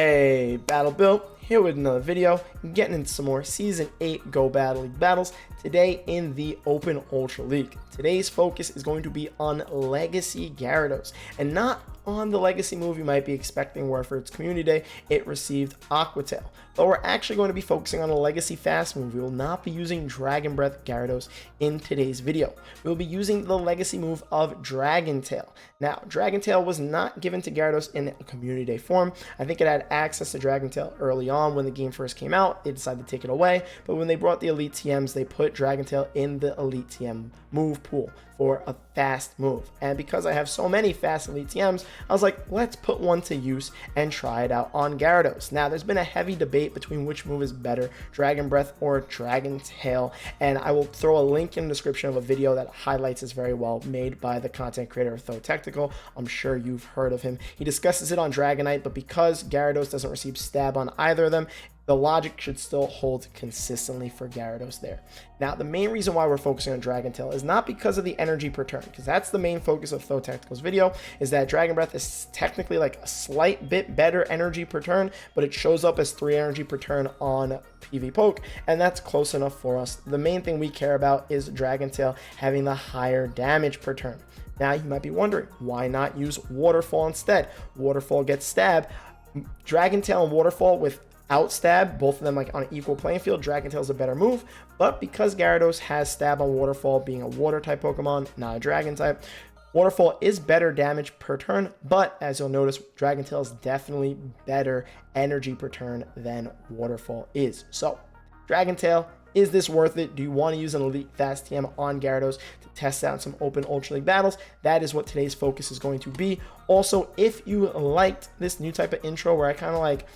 Hey, Battle Bill, here with another video, getting into some more Season 8 Go Battle League battles, today in the Open Ultra League. Today's focus is going to be on Legacy Gyarados, and not on the Legacy move you might be expecting where for its community day, it received Aqua Tail. But we're actually going to be focusing on a Legacy fast move. We will not be using Dragon Breath Gyarados in today's video. We'll be using the Legacy move of Dragon Tail. Now, Dragon Tail was not given to Gyarados in a community day form. I think it had access to Dragon Tail early on when the game first came out. They decided to take it away, but when they brought the Elite TMs, they put Dragon Tail in the Elite TM move pool for a fast move. And because I have so many fast Elite TMs, I was like, let's put one to use and try it out on Gyarados. Now, there's been a heavy debate between which move is better, Dragon Breath or Dragon Tail, and I will throw a link in the description of a video that highlights this very well, made by the content creator of Thotechtical. I'm sure you've heard of him. He discusses it on Dragonite, but because Gyarados doesn't receive stab on either of them, the logic should still hold consistently for Gyarados there. Now, the main reason why we're focusing on Dragon Tail is not because of the energy per turn, because that's the main focus of Thotechtical's video, is that Dragon Breath is technically like a slight bit better energy per turn, but it shows up as 3 energy per turn on PV Poke, and that's close enough for us. The main thing we care about is Dragon Tail having the higher damage per turn. Now, you might be wondering, why not use Waterfall instead? Waterfall gets stab. Dragon Tail and Waterfall with stab, both of them like on an equal playing field. Dragon Tail is a better move, but because Gyarados has stab on Waterfall, being a water type Pokemon, not a dragon type, Waterfall is better damage per turn, but as you'll notice, Dragon Tail is definitely better energy per turn than Waterfall is. So, Dragon Tail, is this worth it? Do you want to use an Elite Fast TM on Gyarados to test out some Open Ultra League battles? That is what today's focus is going to be. Also, if you liked this new type of intro where I kind of like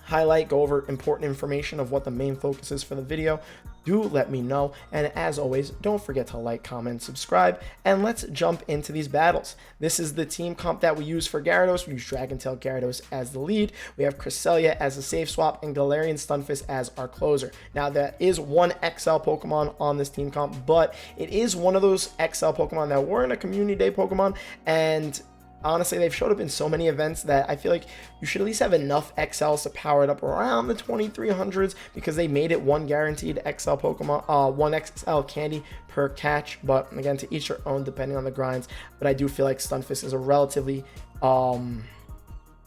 highlight, go over important information of what the main focus is for the video, do let me know. And as always, don't forget to like, comment, subscribe, and let's jump into these battles. This is the team comp that we use for Gyarados. We use Dragon Tail Gyarados as the lead. We have Cresselia as a safe swap and Galarian Stunfisk as our closer. Now, there is one XL Pokemon on this team comp, but it is one of those XL Pokemon that were in a community day Pokemon, and honestly, they've showed up in so many events that I feel like you should at least have enough XLs to power it up around the 2300s, because they made it one guaranteed XL Pokemon, one XL candy per catch. But again, to each their own depending on the grinds. But I do feel like Stunfisk is a relatively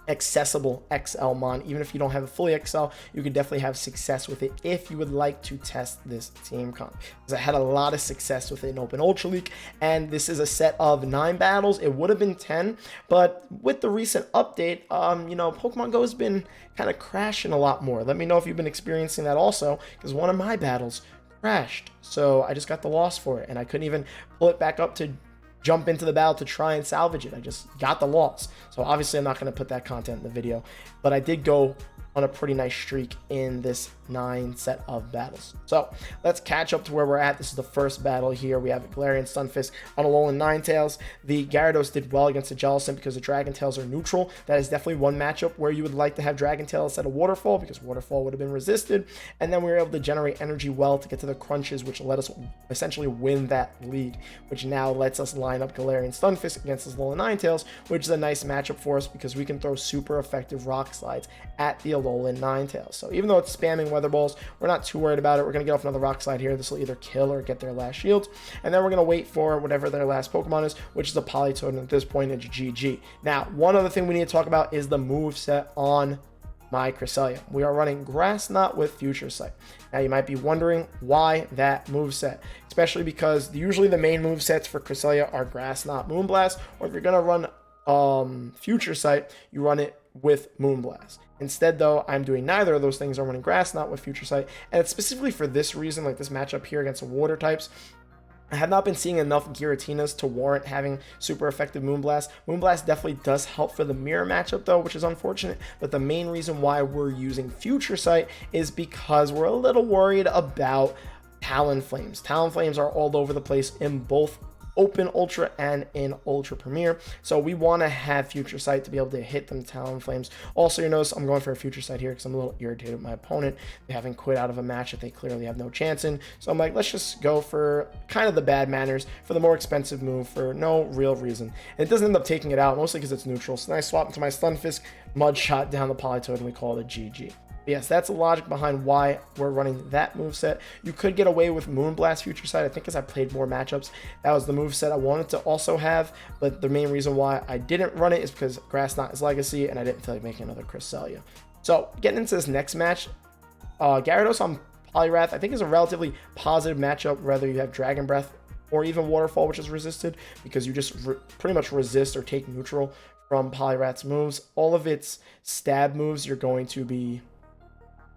accessible XL mon. Even if you don't have a fully XL, you could definitely have success with it if you would like to test this team comp, because I had a lot of success with it in Open Ultra League, and this is a set of 9 battles. It would have been 10, but with the recent update, you know, Pokemon Go has been kind of crashing a lot more. Let me know if you've been experiencing that also, because one of my battles crashed, so I just got the loss for it, and I couldn't even pull it back up to jump into the battle to try and salvage it. I just got the loss. So obviously I'm not going to put that content in the video, but I did go on a pretty nice streak in this 9 set of battles. So let's catch up to where we're at. This is the first battle here. We have a Galarian Stunfisk on Alolan Ninetales. The Gyarados did well against the Jellicent because the Dragon Tails are neutral. That is definitely one matchup where you would like to have Dragon Tail instead of Waterfall, because Waterfall would have been resisted. And then we were able to generate energy well to get to the crunches, which let us essentially win that lead, which now lets us line up Galarian Stunfisk against this Alolan Ninetales, which is a nice matchup for us because we can throw super effective rock slides at the Alolan Ninetales. So even though it's spamming Weather Balls, we're not too worried about it. We're going to get off another rock slide here. This will either kill or get their last shields, and then we're going to wait for whatever their last Pokemon is, which is a Politoed, and at this point it's GG. Now, one other thing we need to talk about is the move set on my Cresselia. We are running Grass Knot with Future Sight. Now, you might be wondering why that move set, especially because usually the main move sets for Cresselia are Grass Knot, Moonblast, or if you're going to run Future Sight, you run it with Moonblast. Instead, though, I'm doing neither of those things. I'm running Grass Knot with Future Sight, and it's specifically for this reason, like this matchup here against the water types. I have not been seeing enough Giratinas to warrant having super effective Moonblast. Moonblast definitely does help for the mirror matchup though, which is unfortunate, but the main reason why we're using Future Sight is because we're a little worried about Talonflames. Talonflames are all over the place in both Open Ultra and in Ultra Premier. So we want to have Future Sight to be able to hit them Talonflames. Also, you notice I'm going for a Future Sight here because I'm a little irritated with my opponent. They haven't quit out of a match that they clearly have no chance in. So I'm like, let's just go for kind of the bad manners for the more expensive move for no real reason. And it doesn't end up taking it out, mostly because it's neutral. So then I swap into my Stunfisk, Mud Shot down the Politoed, and we call it a GG. Yes, that's the logic behind why we're running that moveset. You could get away with Moonblast Future Sight. I think as I played more matchups, that was the moveset I wanted to also have. But the main reason why I didn't run it is because Grass Knot is Legacy, and I didn't feel like making another Cresselia. So getting into this next match, Gyarados on Poliwrath, I think is a relatively positive matchup, whether you have Dragon Breath or even Waterfall, which is resisted, because you just pretty much resist or take neutral from Poliwrath's moves. All of its stab moves you're going to be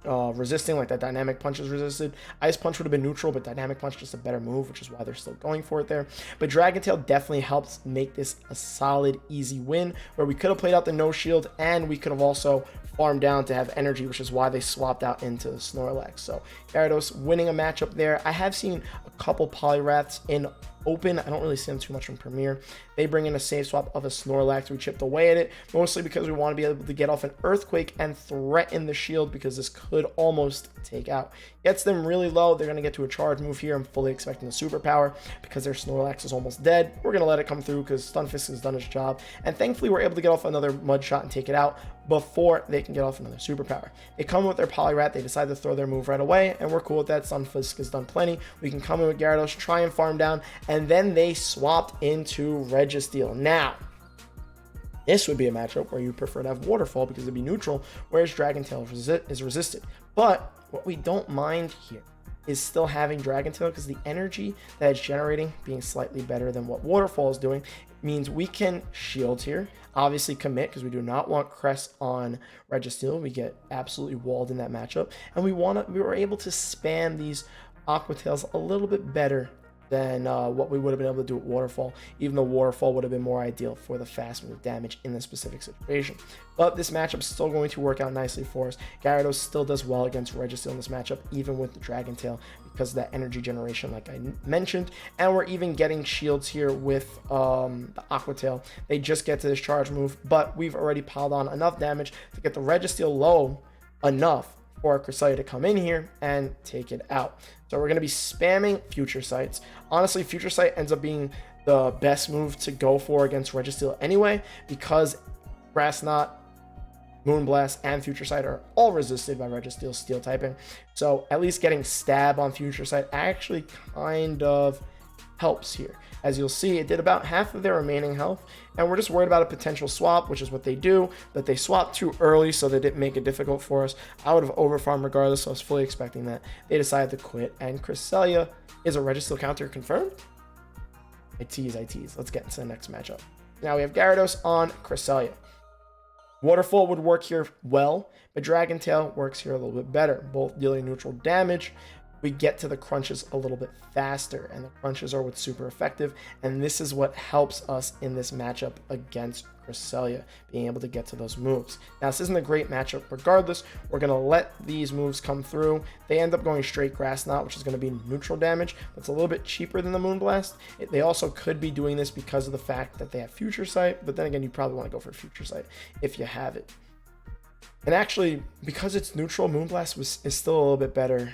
resisting, like that Dynamic Punch is resisted. Ice Punch would have been neutral, but Dynamic Punch just a better move, which is why they're still going for it there. But Dragon Tail definitely helps make this a solid, easy win, where we could have played out the no shield, and we could have also farmed down to have energy, which is why they swapped out into the Snorlax. So Gyarados winning a matchup there. I have seen a couple Poliwraths in Open. I don't really see them too much in Premier. They bring in a save swap of a Snorlax. We chipped away at it, mostly because we want to be able to get off an Earthquake and threaten the shield, because this could almost take out. Gets them really low. They're going to get to a charge move here. I'm fully expecting the superpower because their Snorlax is almost dead. We're going to let it come through because Stunfisk has done its job. And thankfully, we're able to get off another Mud Shot and take it out before they can get off another superpower. They come with their Poliwrath. They decide to throw their move right away, and we're cool with that. Stunfisk has done plenty. We can come in with Gyarados, try and farm down, and then they swapped into Registeel. Now, this would be a matchup where you prefer to have Waterfall because it'd be neutral, whereas Dragon Tail is resisted. But what we don't mind here is still having Dragon Tail, because the energy that it's generating being slightly better than what Waterfall is doing means we can shield here, obviously commit, because we do not want Crest on Registeel. We get absolutely walled in that matchup, and we were able to spam these Aqua Tails a little bit better than what we would have been able to do with Waterfall, even though Waterfall would have been more ideal for the fast move damage in this specific situation. But this matchup is still going to work out nicely for us. Gyarados still does well against Registeel in this matchup, even with the Dragon Tail, because of that energy generation like I mentioned. And we're even getting shields here with the Aqua Tail. They just get to this charge move, but we've already piled on enough damage to get the Registeel low enough for Cresselia to come in here and take it out. So we're going to be spamming Future Sights. Honestly, Future Sight ends up being the best move to go for against Registeel anyway, because Grass Knot, Moonblast, and Future Sight are all resisted by Registeel's Steel typing. So at least getting Stab on Future Sight actually kind of helps here. As you'll see, it did about half of their remaining health, and we're just worried about a potential swap, which is what they do, but they swapped too early, so they didn't make it difficult for us. I would have overfarmed regardless, so I was fully expecting that. They decided to quit, and Cresselia is a Registeel counter confirmed. I tease. Let's get into the next matchup. Now we have Gyarados on Cresselia. Waterfall would work here well, but Dragon Tail works here a little bit better, both dealing neutral damage. We get to the crunches a little bit faster, and the crunches are what's super effective, and this is what helps us in this matchup against Cresselia, being able to get to those moves. Now, this isn't a great matchup regardless. We're going to let these moves come through. They end up going straight Grass Knot, which is going to be neutral damage, but it's a little bit cheaper than the Moonblast. They also could be doing this because of the fact that they have Future Sight, but then again, you probably want to go for Future Sight if you have it. And actually, because it's neutral, Moonblast is still a little bit better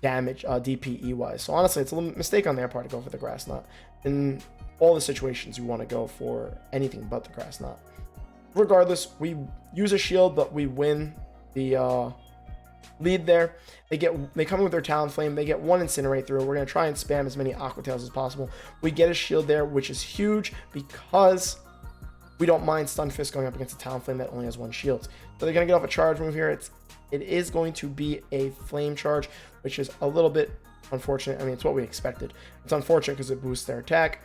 damage DPE wise. So honestly, it's a little mistake on their part to go for the Grass Knot. In all the situations, you want to go for anything but the Grass Knot. Regardless, we use a shield, but we win the lead there. They come in with their Talonflame. They get one Incinerate through. We're going to try and spam as many Aqua Tails as possible. We get a shield there, which is huge because we don't mind Stunfisk going up against a Talonflame that only has one shield. So they're going to get off a charge move here. It is going to be a Flame Charge, which is a little bit unfortunate. I mean, it's what we expected. It's unfortunate because it boosts their attack.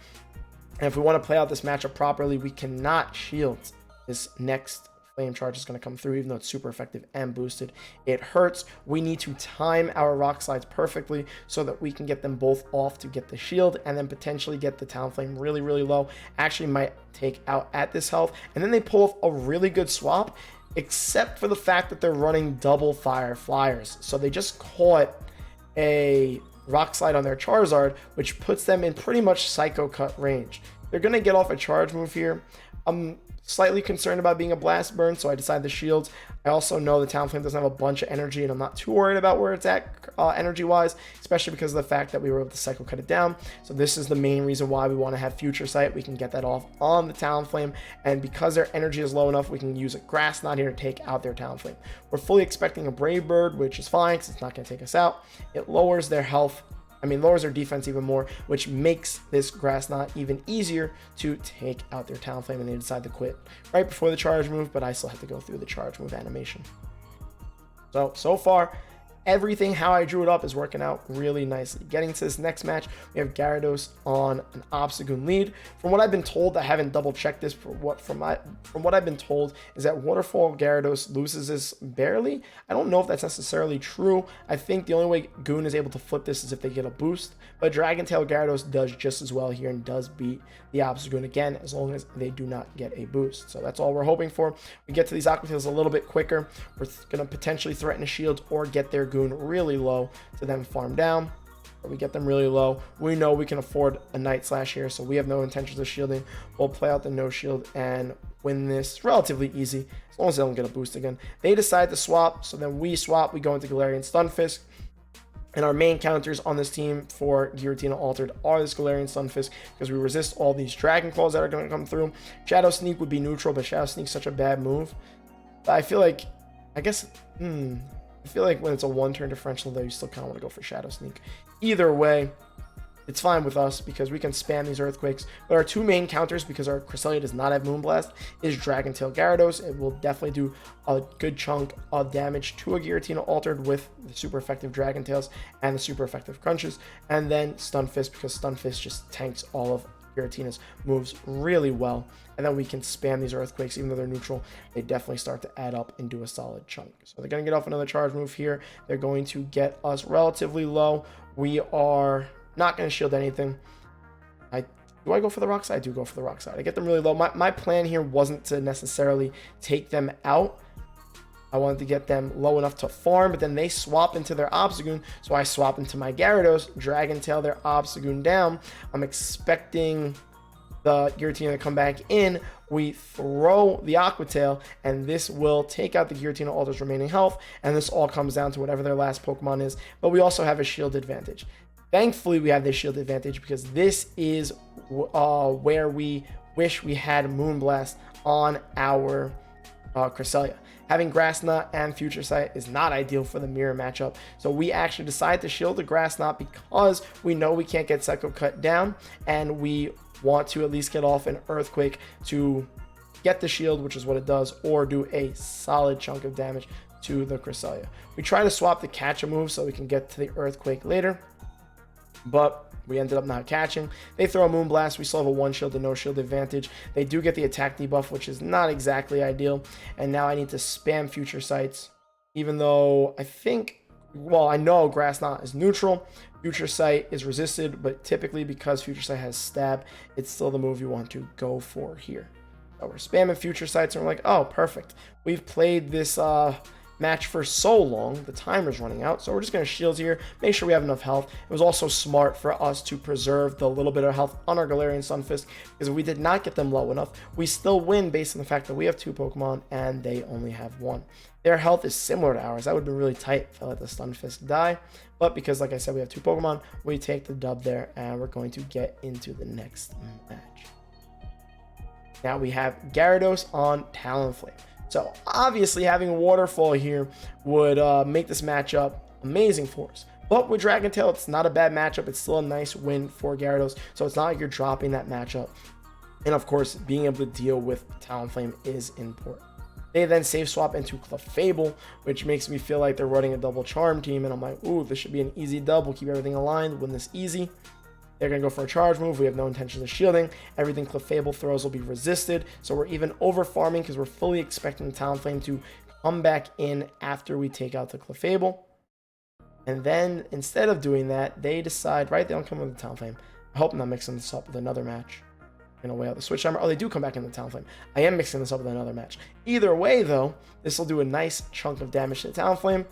And if we want to play out this matchup properly, we cannot shield this next Flame Charge is going to come through, even though it's super effective and boosted. It hurts. We need to time our Rock Slides perfectly so that we can get them both off to get the shield, and then potentially get the Talonflame really, really low. Actually might take out at this health. And then they pull off a really good swap, except for the fact that they're running double fire flyers. So they just caught a Rock Slide on their Charizard, which puts them in pretty much Psycho Cut range. They're going to get off a charge move here. I'm slightly concerned about being a Blast Burn, so I decided the Shields. I also know the Talonflame doesn't have a bunch of energy, and I'm not too worried about where it's at energy-wise, especially because of the fact that we were able to Psycho Cut it down. So this is the main reason why we want to have Future Sight. We can get that off on the Talonflame, and because their energy is low enough, we can use a Grass Knot here to take out their Talonflame. We're fully expecting a Brave Bird, which is fine because it's not going to take us out. It lowers their health. Lowers their defense even more, which makes this Grass Knot even easier to take out their Talonflame, and they decide to quit right before the charge move, but I still have to go through the charge move animation. So far, everything how I drew it up is working out really nicely. Getting to this next match, we have Gyarados on an Obstagoon lead. From what I've been told, I haven't double checked this. From what I've been told is that Waterfall Gyarados loses this barely. I don't know if that's necessarily true. I think the only way Goon is able to flip this is if they get a boost, but Dragon Tail Gyarados does just as well here and does beat the Obstagoon again, as long as they do not get a boost. So that's all we're hoping for. We get to these Aqua Tails a little bit quicker. We're going to potentially threaten a shield or get their Goon really low to then farm down. But we get them really low. We know we can afford a Night Slash here, so we have no intentions of shielding. We'll play out the no shield and win this relatively easy, as long as they don't get a boost again. They decide to swap, so then we swap. We go into Galarian Stunfisk. And our main counters on this team for Giratina Altered are this Galarian Stunfisk, because we resist all these Dragon Claws that are going to come through. Shadow Sneak would be neutral, but Shadow Sneak's such a bad move. But I feel like, I feel like when it's a one-turn differential, though, you still kind of want to go for Shadow Sneak. Either way, it's fine with us because we can spam these Earthquakes. But our two main counters, because our Cresselia does not have Moonblast, is Dragon Tail Gyarados. It will definitely do a good chunk of damage to a Giratina Altered with the super effective Dragon Tails and the super effective Crunches. And then Stunfisk, because Stunfisk just tanks all of Giratina's moves really well. And then we can spam these Earthquakes, even though they're neutral. They definitely start to add up and do a solid chunk. So they're going to get off another charge move here. They're going to get us relatively low. We are not going to shield anything. Do I go for the Rock Slide? I do go for the Rock Slide. I get them really low. My plan here wasn't to necessarily take them out. I wanted to get them low enough to farm, but then they swap into their Obstagoon, so I swap into my Gyarados, Dragon Tail their Obstagoon down. I'm expecting the Giratina to come back in. We throw the Aqua Tail, and this will take out the Giratina Alter's remaining health, and this all comes down to whatever their last Pokemon is, but we also have a shield advantage. Thankfully, we have this shield advantage because this is where we wish we had Moonblast on our Cresselia. Having Grass Knot and Future Sight is not ideal for the mirror matchup, so we actually decide to shield the Grass Knot because we know we can't get Psycho Cut down, and we want to at least get off an Earthquake to get the shield, which is what it does, or do a solid chunk of damage to the Cresselia. We try to swap the Catch-a move so we can get to the Earthquake later, but we ended up not catching. They throw a Moonblast. We still have a one shield to no shield advantage. They do get the attack debuff, which is not exactly ideal. And now I need to spam Future Sights, even though I know Grass Knot is neutral. Future Sight is resisted, but typically because Future Sight has Stab, it's still the move you want to go for here. So we're spamming Future Sights, and we're like, oh, perfect. We've played this match for so long, the timer's running out, so we're just going to shield here, make sure we have enough health. It was also smart for us to preserve the little bit of health on our Galarian Stunfisk, because if we did not get them low enough, we still win based on the fact that we have two Pokemon and they only have one. Their health is similar to ours. That would be really tight if I let the Stunfisk die, but because, like I said, we have two Pokemon, we take the dub there, and we're going to get into the next match. Now we have Gyarados on Talonflame. So obviously having Waterfall here would make this matchup amazing for us. But with Dragon Tail, it's not a bad matchup. It's still a nice win for Gyarados. So it's not like you're dropping that matchup. And of course, being able to deal with Talonflame is important. They then save swap into Clefable, which makes me feel like they're running a double charm team. And I'm like, ooh, this should be an easy dub. Keep everything aligned, win this easy. They're going to go for a charge move. We have no intentions of shielding. Everything Clefable throws will be resisted. So we're even over farming because we're fully expecting the Talonflame to come back in after we take out the Clefable. And then instead of doing that, they decide, right, they don't come with the Talonflame. I hope I'm not mixing this up with another match. I'm going to weigh out the Switch Timer. Oh, they do come back in the Talonflame. I am mixing this up with another match. Either way, though, this will do a nice chunk of damage to the Talonflame.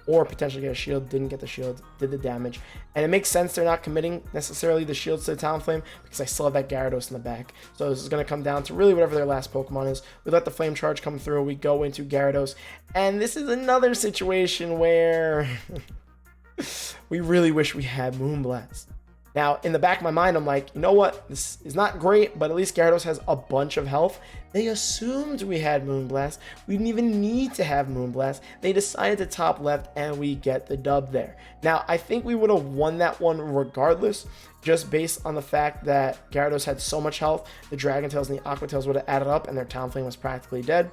or potentially get a shield. Didn't get the shield, did the damage. And it makes sense they're not committing necessarily the shields to the Talonflame because I still have that Gyarados in the back. So this is going to come down to really whatever their last Pokemon is. We let the Flame Charge come through. We go into Gyarados. And this is another situation where we really wish we had Moonblast. Now, in the back of my mind, I'm like, you know what? This is not great, but at least Gyarados has a bunch of health. They assumed we had Moonblast. We didn't even need to have Moonblast. They decided to top left, and we get the dub there. Now, I think we would have won that one regardless, just based on the fact that Gyarados had so much health. The Dragon Tails and the Aqua Tails would have added up, and their Talonflame was practically dead.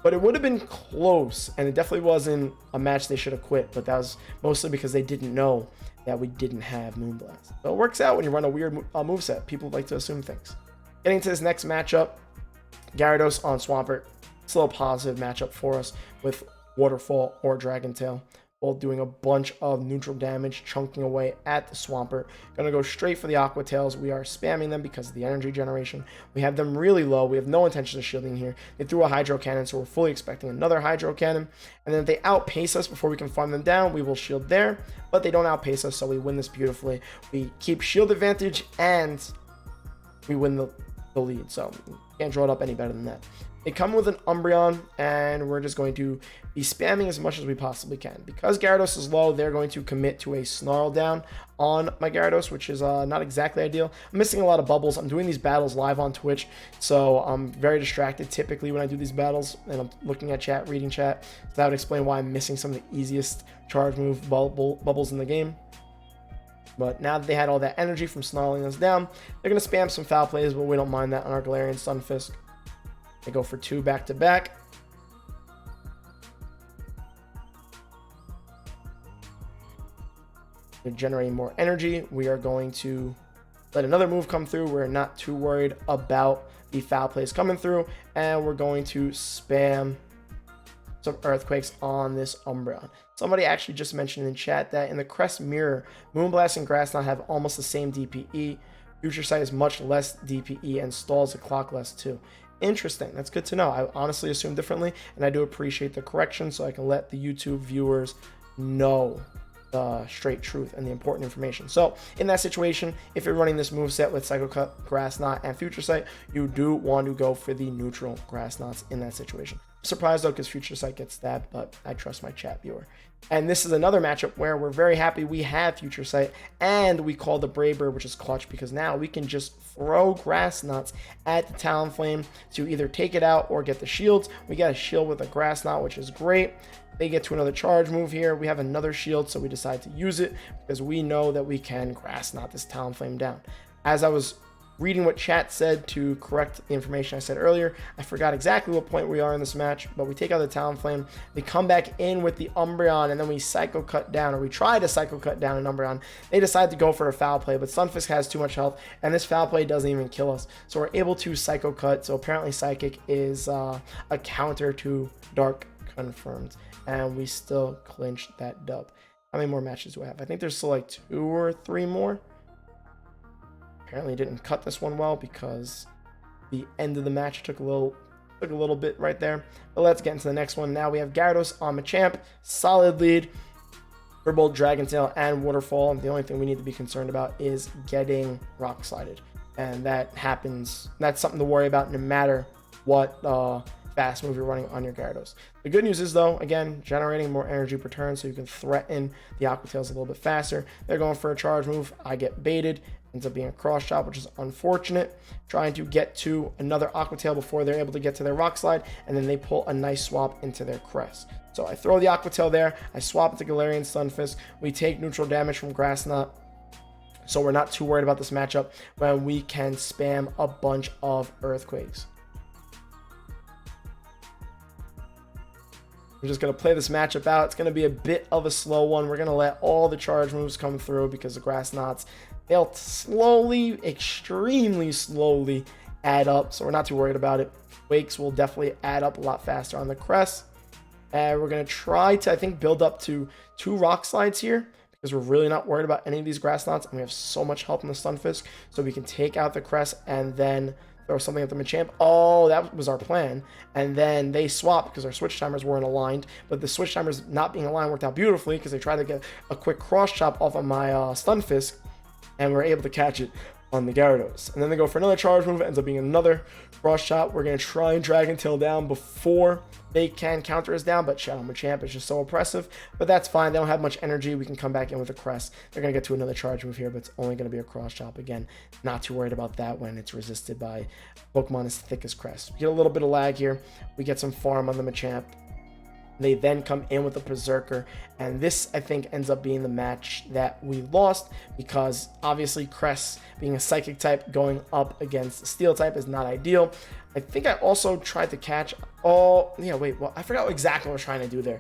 But it would have been close, and it definitely wasn't a match they should have quit, but that was mostly because they didn't know that we didn't have Moonblast. So it works out when you run a weird moveset. People like to assume things. Getting to this next matchup, Gyarados on Swampert. Still a positive matchup for us with Waterfall or Dragon Tail. Both doing a bunch of neutral damage, chunking away at the Swampert. Gonna go straight for the Aqua Tails. We are spamming them because of the energy generation. We have them really low. We have no intention of shielding here. They threw a Hydro Cannon, so we're fully expecting another Hydro Cannon. And then if they outpace us before we can farm them down, we will shield there. But they don't outpace us, so we win this beautifully. We keep shield advantage, and we win the lead. So can't draw it up any better than that. They come with an Umbreon, and we're just going to be spamming as much as we possibly can. Because Gyarados is low, they're going to commit to a Snarl down on my Gyarados, which is not exactly ideal. I'm missing a lot of bubbles. I'm doing these battles live on Twitch, so I'm very distracted typically when I do these battles, and I'm looking at chat, reading chat. So that would explain why I'm missing some of the easiest charge move bubbles in the game. But now that they had all that energy from snarling us down, they're going to spam some foul plays, but we don't mind that on our Galarian Stunfisk. They go for 2 back-to-back. They're generating more energy. We are going to let another move come through. We're not too worried about the foul plays coming through. And we're going to spam some Earthquakes on this Umbreon. Somebody actually just mentioned in chat that in the Crest Mirror, Moonblast and Grass Knot have almost the same DPE. Future Sight is much less DPE and stalls the clock less too. Interesting. That's good to know. I honestly assumed differently, and I do appreciate the correction so I can let the YouTube viewers know the straight truth and the important information. So in that situation, if you're running this moveset with Psycho Cut, Grass Knot, and Future Sight, you do want to go for the neutral Grass Knots in that situation. I'm surprised though, because Future Sight gets stabbed, but I trust my chat viewer. And this is another matchup where we're very happy we have Future Sight, and we call the Brave Bird, which is clutch, because now we can just throw Grass Knots at the Talonflame to either take it out or get the shields. We got a shield with a Grass Knot, which is great. They get to another charge move here. We have another shield, so we decide to use it because we know that we can Grass Knot this Talonflame down. As I was reading what chat said to correct the information I said earlier, I forgot exactly what point we are in this match, but we take out the Talonflame. They come back in with the Umbreon, and then we Psycho Cut down, or we try to Psycho Cut down an Umbreon. They decide to go for a foul play, but Stunfisk has too much health, and this foul play doesn't even kill us. So we're able to Psycho Cut, so apparently Psychic is a counter to Dark confirmed, and we still clinched that dub. How many more matches do I have? I think there's still like 2 or 3 more. Apparently didn't cut this one well because the end of the match took a little bit right there. But let's get into the next one. Now we have Gyarados on Machamp. Solid lead for both Dragon Tail and Waterfall. The only thing we need to be concerned about is getting Rock Slided. And that happens. That's something to worry about no matter what fast move you're running on your Gyarados. The good news is though, again, generating more energy per turn so you can threaten the Aqua Tails a little bit faster. They're going for a charge move. I get baited. Ends up being a cross chop, which is unfortunate. Trying to get to another Aqua Tail before they're able to get to their Rock Slide, and then they pull a nice swap into their Crest. So I throw the Aqua Tail there. I swap into Galarian Stunfisk. We take neutral damage from Grass Knot. So we're not too worried about this matchup when we can spam a bunch of Earthquakes. We're just going to play this matchup out. It's going to be a bit of a slow one. We're going to let all the charge moves come through because the Grass Knots, they'll slowly, extremely slowly add up. So we're not too worried about it. Wakes will definitely add up a lot faster on the Crest. And we're going to try to, I think, build up to 2 Rock Slides here because we're really not worried about any of these Grass Knots. And we have so much health in the Stunfisk. So we can take out the Crest and then throw something at the Machamp. Oh, that was our plan. And then they swapped because our switch timers weren't aligned. But the switch timers not being aligned worked out beautifully because they tried to get a quick cross chop off of my Stunfisk, and we're able to catch it on the Gyarados. And then they go for another charge move. It ends up being another cross chop. We're going to try and Dragon Tail down before they can counter us down, but Shadow Machamp is just so oppressive. But that's fine. They don't have much energy. We can come back in with a Crest. They're going to get to another charge move here, but it's only going to be a cross chop again. Not too worried about that when it's resisted by Pokemon as thick as Crest. We get a little bit of lag here. We get some farm on the Machamp. They then come in with a Berserker, and this, I think, ends up being the match that we lost because obviously Crest, being a Psychic type, going up against Steel type is not ideal. I think I also tried to catch... Oh, yeah, wait, well, I forgot exactly what I was trying to do there.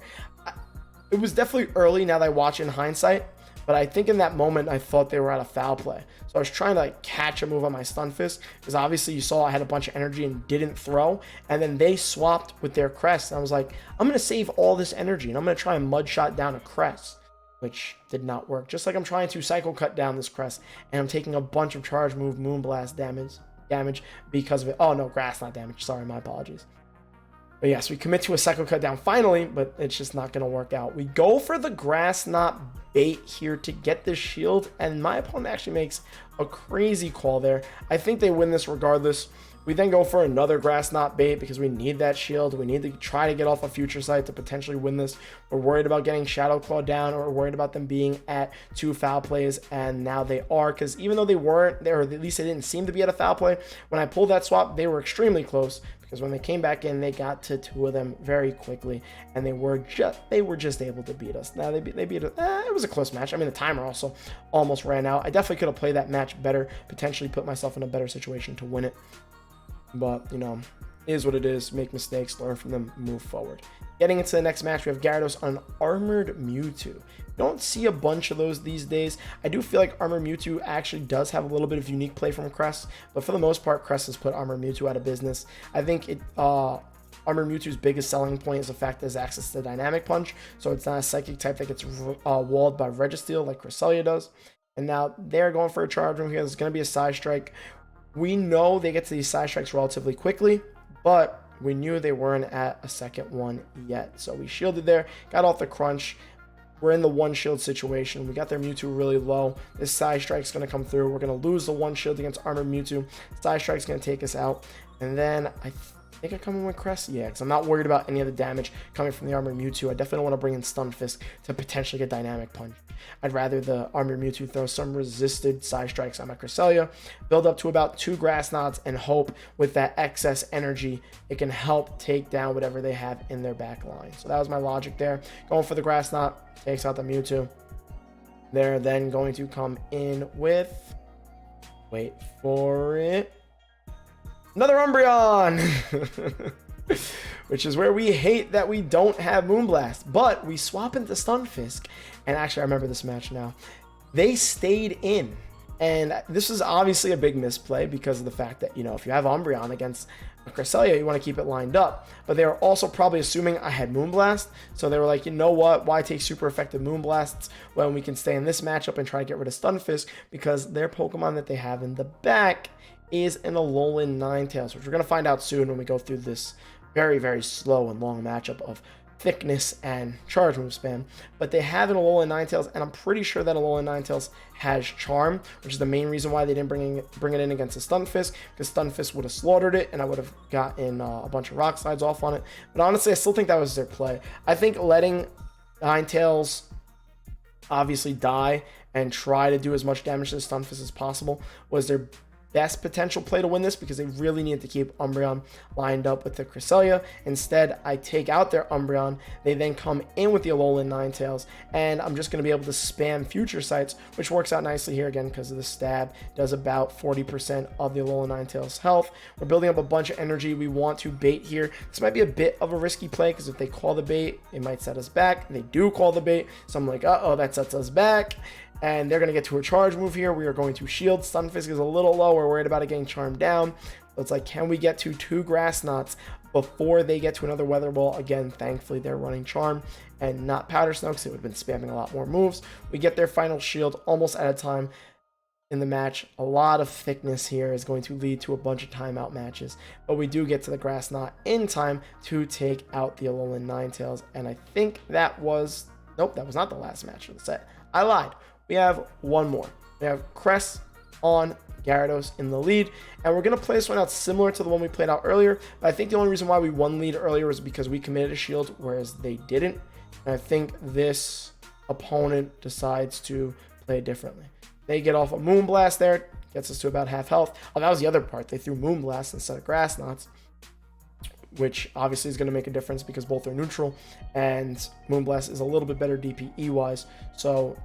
It was definitely early now that I watch in hindsight, but I think in that moment I thought they were at a foul play. So I was trying to like catch a move on my Stunfisk because obviously you saw I had a bunch of energy and didn't throw, and then they swapped with their Crest, and I was like, I'm going to save all this energy and I'm going to try and mud shot down a Crest, which did not work. Just like I'm trying to Cycle Cut down this Crest, and I'm taking a bunch of charge move Moonblast damage because of it. Oh no, Grass Knot damage. Sorry, my apologies. But yes, we commit to a Cycle Cut down finally, but it's just not going to work out. We go for the Grass Knot bait here to get this shield, and my opponent actually makes a crazy call there. I think they win this regardless. We then go for another Grass Knot bait because we need that shield. We need to try to get off a Future Sight to potentially win this. We're worried about getting Shadow Claw down, or we're worried about them being at 2 foul plays, and now they are, because even though they weren't there, or at least they didn't seem to be at a foul play, when I pulled that swap, they were extremely close, because when they came back in, they got to 2 of them very quickly, and they were just able to beat us. Now they beat us. It was a close match. I mean, the timer also almost ran out. I definitely could have played that match better, potentially put myself in a better situation to win it. But, you know, is what it is. Make mistakes, learn from them, move forward. Getting into the next match, we have Gyarados on Armored Mewtwo. Don't see a bunch of those these days. I do feel like Armored Mewtwo actually does have a little bit of unique play from Crest, but for the most part, Crest has put Armored Mewtwo out of business. I think Armored Mewtwo's biggest selling point is the fact that it has access to Dynamic Punch, so it's not a Psychic type that gets walled by Registeel like Cresselia does. And now they're going for a charge room here. There's going to be a Side Strike. We know they get to these Side Strikes relatively quickly, but we knew they weren't at a second one yet. So we shielded there, got off the crunch. We're in the 1 shield situation. We got their Mewtwo really low. This Side Strike's going to come through. We're going to lose the 1 shield against Armored Mewtwo. Side Strike's going to take us out. And then I think I come in with Crest. Yeah, because I'm not worried about any of the damage coming from the Armored Mewtwo. I definitely want to bring in Stunfisk to potentially get Dynamic Punch. I'd rather the Armored Mewtwo throw some resisted Side Strikes on my Cresselia, build up to about 2 Grass Knots, and hope with that excess energy it can help take down whatever they have in their back line. So that was my logic there. Going for the Grass Knot, takes out the Mewtwo. They're then going to come in with, wait for it, another Umbreon! Which is where we hate that we don't have Moonblast, but we swap into Stunfisk. And actually, I remember this match now. They stayed in, and this is obviously a big misplay because of the fact that, you know, if you have Umbreon against a Cresselia, you want to keep it lined up. But they were also probably assuming I had Moonblast, so they were like, you know what, why take super effective Moonblasts when we can stay in this matchup and try to get rid of Stunfisk, because their Pokemon that they have in the back is an Alolan Ninetales, which we're going to find out soon when we go through this very, very slow and long matchup of thickness and charge move spam. But they have an Alolan Ninetales, and I'm pretty sure that Alolan Ninetales has Charm, which is the main reason why they didn't bring it in against the Stunfisk, because Stunfisk would have slaughtered it, and I would have gotten a bunch of Rock Slides off on it. But honestly, I still think that was their play. I think letting Ninetales obviously die and try to do as much damage to the Stunfisk as possible was their best potential play to win this, because they really need to keep Umbreon lined up with the Cresselia. Instead, I take out their Umbreon. They then come in with the Alolan Ninetales, and I'm just going to be able to spam Future Sights, which works out nicely here again because of the stab. Does about 40% of the Alolan Ninetales health. We're building up a bunch of energy. We want to bait here. This might be a bit of a risky play because if they call the bait, it might set us back. They do call the bait, so I'm like, uh-oh, that sets us back. And they're going to get to a charge move here. We are going to shield. Stunfisk is a little low. We're worried about it getting charmed down. So it's like, can we get to 2 Grass Knots before they get to another Weather Ball? Again, thankfully, they're running Charm and not Powder Snow, because it would have been spamming a lot more moves. We get their final shield almost out of time. in the match. A lot of thickness here is going to lead to a bunch of timeout matches, but we do get to the Grass Knot in time to take out the Alolan Ninetales, and I think that was, nope, that was not the last match of the set. I lied. We have one more. We have Cress on Gyarados in the lead, and we're going to play this one out similar to the one we played out earlier, but I think the only reason why we won lead earlier was because we committed a shield, whereas they didn't, and I think this opponent decides to play differently. They get off a Moonblast there, gets us to about half health. Oh, that was the other part. They threw Moonblast instead of Grass Knots, which obviously is going to make a difference because both are neutral, and Moonblast is a little bit better DPE-wise, so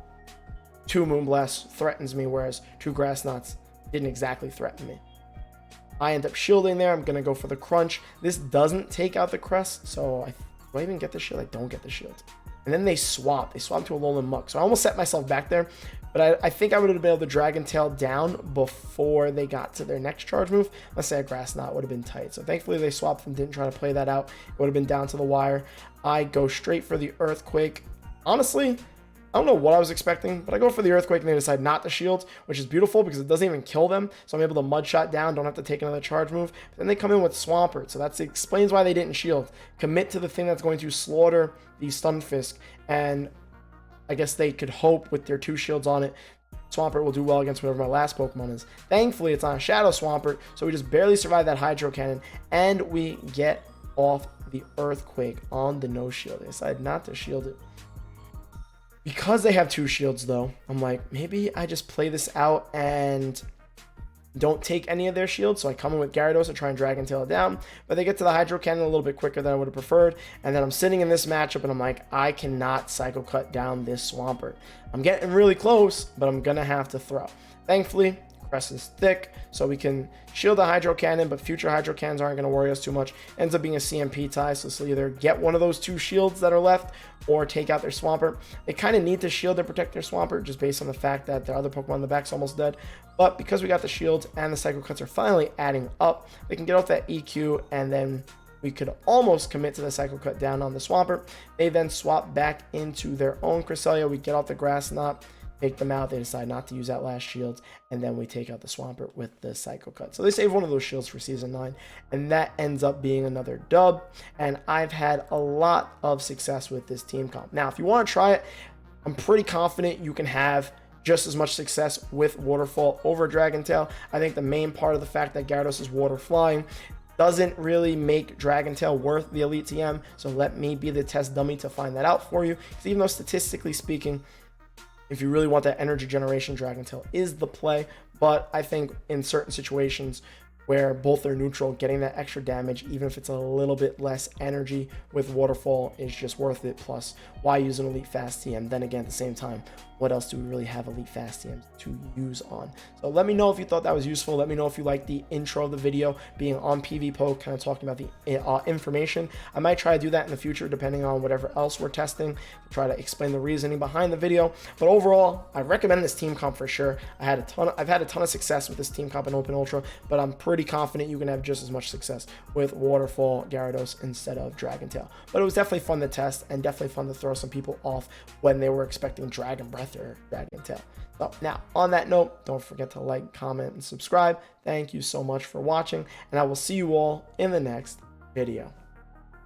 2 Moonblasts threatens me, whereas 2 Grass Knots didn't exactly threaten me. I end up shielding there. I'm going to go for the Crunch. This doesn't take out the Crest, so do I even get the shield? I don't get the shield. And then they swap. They swap to a Alolan Muck. So I almost set myself back there, but I think I would have been able to Dragon Tail down before they got to their next charge move. Let's say a Grass Knot would have been tight. So thankfully they swapped and didn't try to play that out. It would have been down to the wire. I go straight for the Earthquake. Honestly, I don't know what I was expecting, but I go for the Earthquake and they decide not to shield, which is beautiful because it doesn't even kill them. So I'm able to Mud Shot down, don't have to take another charge move. But then they come in with Swampert, so that explains why they didn't shield. Commit to the thing that's going to slaughter the Stunfisk, and I guess they could hope with their 2 shields on it, Swampert will do well against whatever my last Pokemon is. Thankfully, it's on a Shadow Swampert, so we just barely survive that Hydro Cannon, and we get off the Earthquake on the no shield. They decided not to shield it. Because they have 2 shields, though, I'm like, maybe I just play this out and don't take any of their shields. So I come in with Gyarados and try and Dragon Tail it down. But they get to the Hydro Cannon a little bit quicker than I would have preferred. And then I'm sitting in this matchup and I'm like, I cannot Psycho Cut down this Swampert. I'm getting really close, but I'm going to have to throw. Thankfully, Crest is thick, so we can shield the Hydro Cannon, but future Hydro Cannons aren't going to worry us too much. Ends up being a CMP tie, so this will either get one of those 2 shields that are left or take out their Swampert. They kind of need to shield to protect their Swampert just based on the fact that their other Pokemon in the back's almost dead. But because we got the shields and the Psycho Cuts are finally adding up, they can get off that EQ, and then we could almost commit to the Psycho Cut down on the Swampert. They then swap back into their own Cresselia. We get off the Grass Knot, take them out. They decide not to use that last shield, and then we take out the Swampert with the Psycho Cut. So they save one of those shields for Season 9, and that ends up being another dub, and I've had a lot of success with this team comp. Now, if you want to try it, I'm pretty confident you can have just as much success with Waterfall over Dragon Tail. I think the main part of the fact that Gyarados is Water Flying doesn't really make Dragon Tail worth the Elite TM, so let me be the test dummy to find that out for you, because even though statistically speaking, if you really want that energy generation, Dragon Tail is the play. But I think in certain situations where both are neutral, getting that extra damage, even if it's a little bit less energy with Waterfall, is just worth it. Plus, why use an Elite Fast TM? Then again, at the same time, what else do we really have Elite Fast TMs to use on? So let me know if you thought that was useful. Let me know if you liked the intro of the video being on PvPoke, kind of talking about the information. I might try to do that in the future, depending on whatever else we're testing, to try to explain the reasoning behind the video. But overall, I recommend this team comp for sure. I've had a ton of success with this team comp in Open Ultra, but I'm pretty confident you can have just as much success with Waterfall Gyarados instead of Dragon Tail. But it was definitely fun to test, and definitely fun to throw some people off when they were expecting Dragon Breath or Dragon Tail. So now, on that note, don't forget to like, comment, and subscribe. Thank you so much for watching, and I will see you all in the next video.